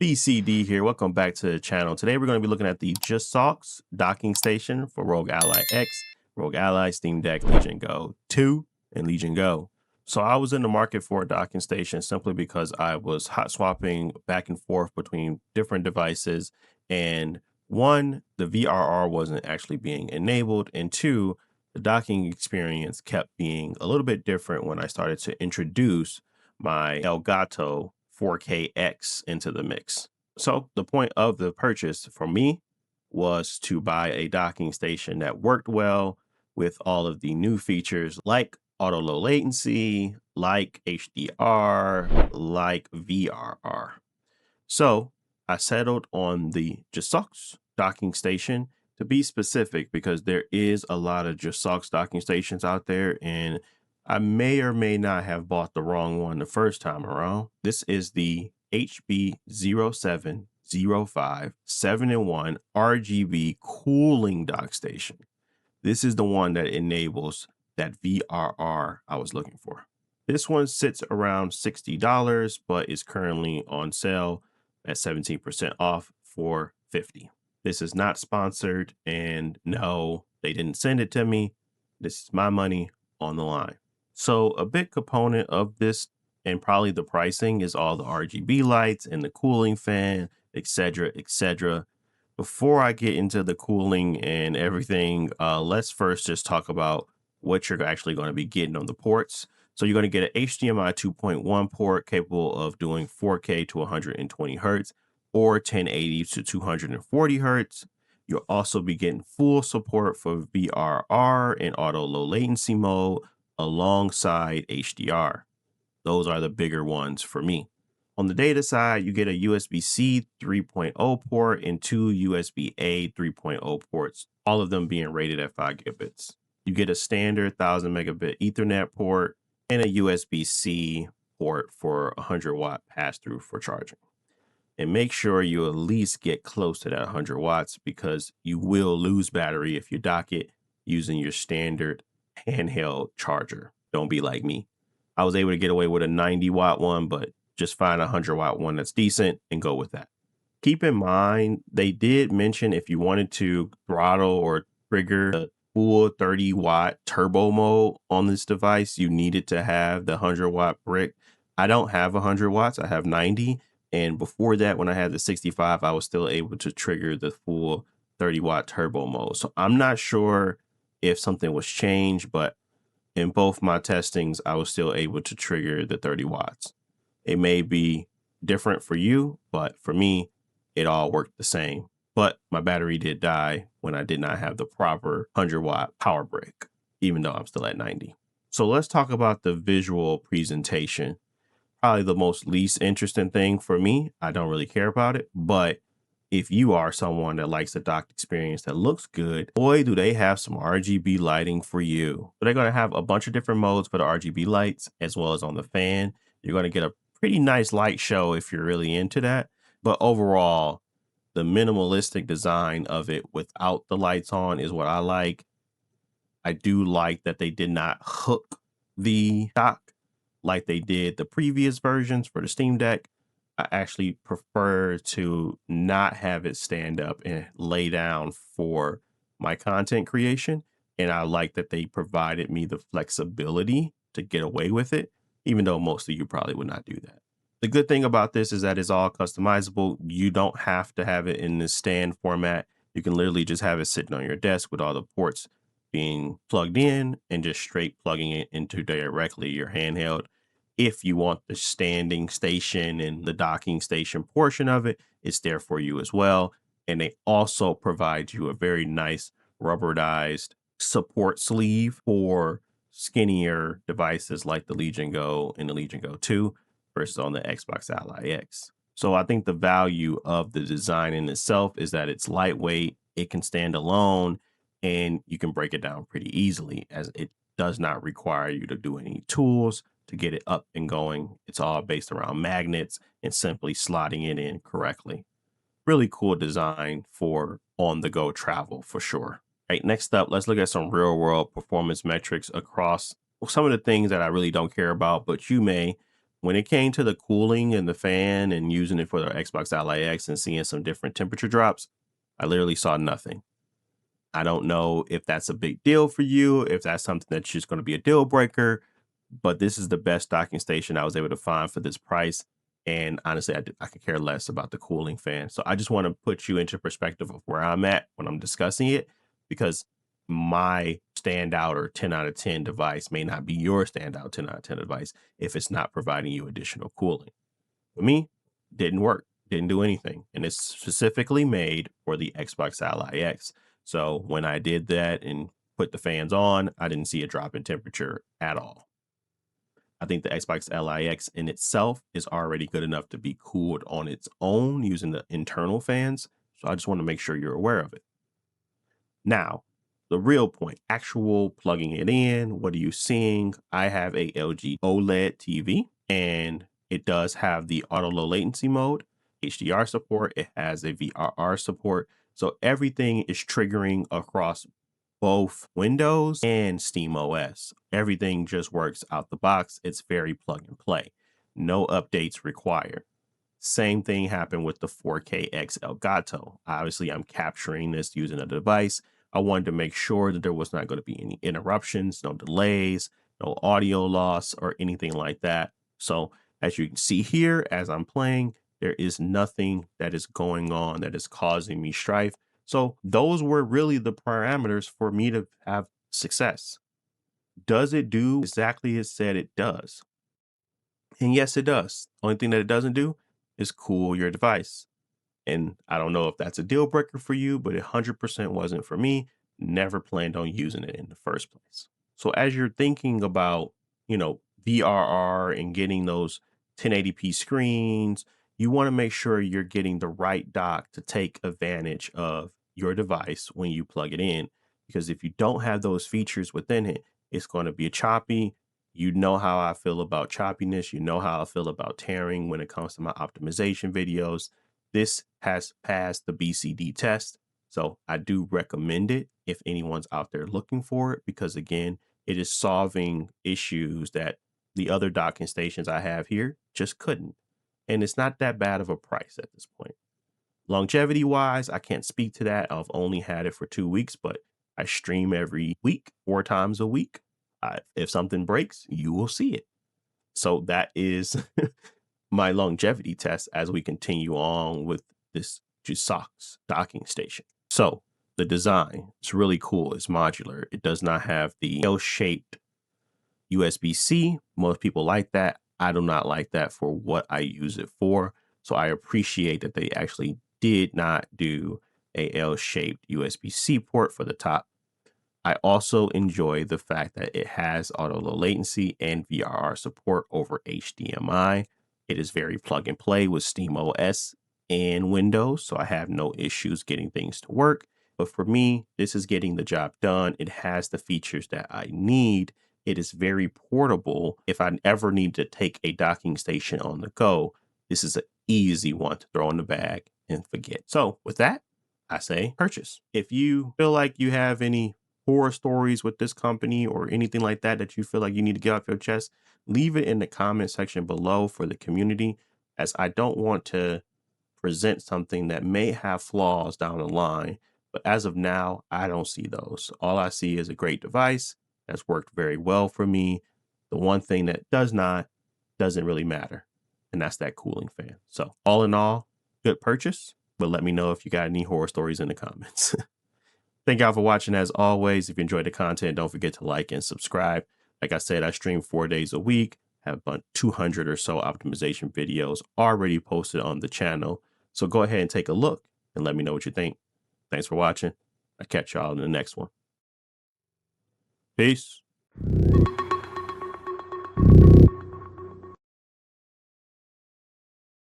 BCD here. Welcome back to the channel. Today we're going to be looking at the JSAUX Docking Station for Rogue Ally X, Rogue Ally, Steam Deck, Legion Go 2, and Legion Go. So I was in the market for a docking station simply because I was hot swapping back and forth between different devices. And one, the VRR wasn't actually being enabled. And two, the docking experience kept being a little bit different when I started to introduce my Elgato 4KX into the mix. So the point of the purchase for me was to buy a docking station that worked well with all of the new features like auto low latency, like HDR, like VRR. So I settled on the JSAUX docking station, to be specific, because there is a lot of JSAUX docking stations out there, and I may or may not have bought the wrong one the first time around. This is the HB0705 7-in-1 RGB cooling dock station. This is the one that enables that VRR I was looking for. This one sits around $60, but is currently on sale at 17% off for $50. This is not sponsored, and no, they didn't send it to me. This is my money on the line. So a big component of this, and probably the pricing, is all the RGB lights and the cooling fan, etc., etc. Before I get into the cooling and everything, let's first just talk about what you're actually going to be getting on the ports. So you're going to get an HDMI 2.1 port capable of doing 4K to 120 hertz or 1080 to 240 hertz. You'll also be getting full support for VRR and auto low latency mode alongside HDR. Those are the bigger ones for me. On the data side, you get a USB-C 3.0 port and two USB-A 3.0 ports, all of them being rated at 5 gigabits. You get a standard 1000 megabit Ethernet port and a USB-C port for 100 watt pass-through for charging. And make sure you at least get close to that 100 watts, because you will lose battery if you dock it using your standard handheld charger. Don't be like me. I was able to get away with a 90 watt one, but just find a 100 watt one that's decent and go with that. Keep in mind, they did mention if you wanted to throttle or trigger the full 30 watt turbo mode on this device, you needed to have the 100 watt brick. I don't have 100 watts, I have 90. And before that, when I had the 65, I was still able to trigger the full 30 watt turbo mode. So I'm not sure if something was changed, but in both my testings, I was still able to trigger the 30 watts. It may be different for you, but for me, it all worked the same. But my battery did die when I did not have the proper 100 watt power brick, even though I'm still at 90. So let's talk about the visual presentation. Probably the most least interesting thing for me. I don't really care about it, but if you are someone that likes the dock experience that looks good, boy, do they have some RGB lighting for you. So they're going to have a bunch of different modes for the RGB lights, as well as on the fan. You're going to get a pretty nice light show if you're really into that. But overall, the minimalistic design of it without the lights on is what I like. I do like that they did not hook the dock like they did the previous versions for the Steam Deck. I actually prefer to not have it stand up and lay down for my content creation. And I like that they provided me the flexibility to get away with it, even though most of you probably would not do that. The good thing about this is that it's all customizable. You don't have to have it in the stand format. You can literally just have it sitting on your desk with all the ports being plugged in and just straight plugging it into directly your handheld. If you want the standing station and the docking station portion of it, it's there for you as well. And they also provide you a very nice rubberized support sleeve for skinnier devices like the Legion Go and the Legion Go 2 versus on the Xbox Ally X. So I think the value of the design in itself is that it's lightweight, it can stand alone, and you can break it down pretty easily, as it does not require you to do any tools to get it up and going. It's all based around magnets and simply slotting it in correctly. Really cool design for on-the-go travel for sure. All right, next up, let's look at some real-world performance metrics across some of the things that I really don't care about, but you may. when it came to the cooling and the fan and using it for the Xbox Ally X and seeing some different temperature drops, I literally saw nothing. I don't know if that's a big deal for you, if that's something that's just going to be a deal breaker, but this is the best docking station I was able to find for this price. And honestly, I could care less about the cooling fan. So I just want to put you into perspective of where I'm at when I'm discussing it, because my standout or 10 out of 10 device may not be your standout 10 out of 10 device if it's not providing you additional cooling. For me, didn't work, didn't do anything. And it's specifically made for the Xbox Ally X. So when I did that and put the fans on, I didn't see a drop in temperature at all. I think the Xbox Ally X in itself is already good enough to be cooled on its own using the internal fans. So I just want to make sure you're aware of it. Now, the real point, actual plugging it in. What are you seeing? I have a LG OLED TV, and it does have the auto low latency mode, HDR support. It has a VRR support. So everything is triggering across both Windows and SteamOS. Everything just works out the box. It's very plug and play. No updates required. Same thing happened with the 4K Elgato. Obviously, I'm capturing this using a device. I wanted to make sure that there was not going to be any interruptions, no delays, no audio loss, or anything like that. So as you can see here, as I'm playing, there is nothing that is going on that is causing me strife. So those were really the parameters for me to have success. Does it do exactly as said it does? And yes, it does. Only thing that it doesn't do is cool your device. And I don't know if that's a deal breaker for you, but it 100% wasn't for me. Never planned on using it in the first place. So as you're thinking about, VRR and getting those 1080p screens, you want to make sure you're getting the right dock to take advantage of your device when you plug it in. Because if you don't have those features within it, it's going to be choppy. You know how I feel about choppiness. You know how I feel about tearing when it comes to my optimization videos. This has passed the BCD test. So I do recommend it if anyone's out there looking for it, because again, it is solving issues that the other docking stations I have here just couldn't. And it's not that bad of a price at this point. Longevity wise, I can't speak to that. I've only had it for 2 weeks, but I stream every week, 4 times a week. If something breaks, you will see it. So that is my longevity test as we continue on with this JSAUX docking station. So the design is really cool. It's modular. It does not have the L-shaped USB-C. Most people like that. I do not like that for what I use it for. So I appreciate that they actually did not do a L-shaped USB-C port for the top. I also enjoy the fact that it has auto low latency and VRR support over HDMI. It is very plug and play with SteamOS and Windows, so I have no issues getting things to work. But for me, this is getting the job done. It has the features that I need. It is very portable. If I ever need to take a docking station on the go, this is an easy one to throw in the bag and forget. So with that, I say purchase. If you feel like you have any horror stories with this company or anything like that that you feel like you need to get off your chest, leave it in the comment section below for the community, as I don't want to present something that may have flaws down the line. But as of now, I don't see those. All I see is a great device that's worked very well for me. The one thing that doesn't really matter, and that's that cooling fan. So all in all, good purchase, but let me know if you got any horror stories in the comments. Thank y'all for watching. As always, if you enjoyed the content, don't forget to like and subscribe. Like I said, I stream 4 days a week, have about 200 or so optimization videos already posted on the channel. So go ahead and take a look and let me know what you think. Thanks for watching. I'll catch y'all in the next one. Peace.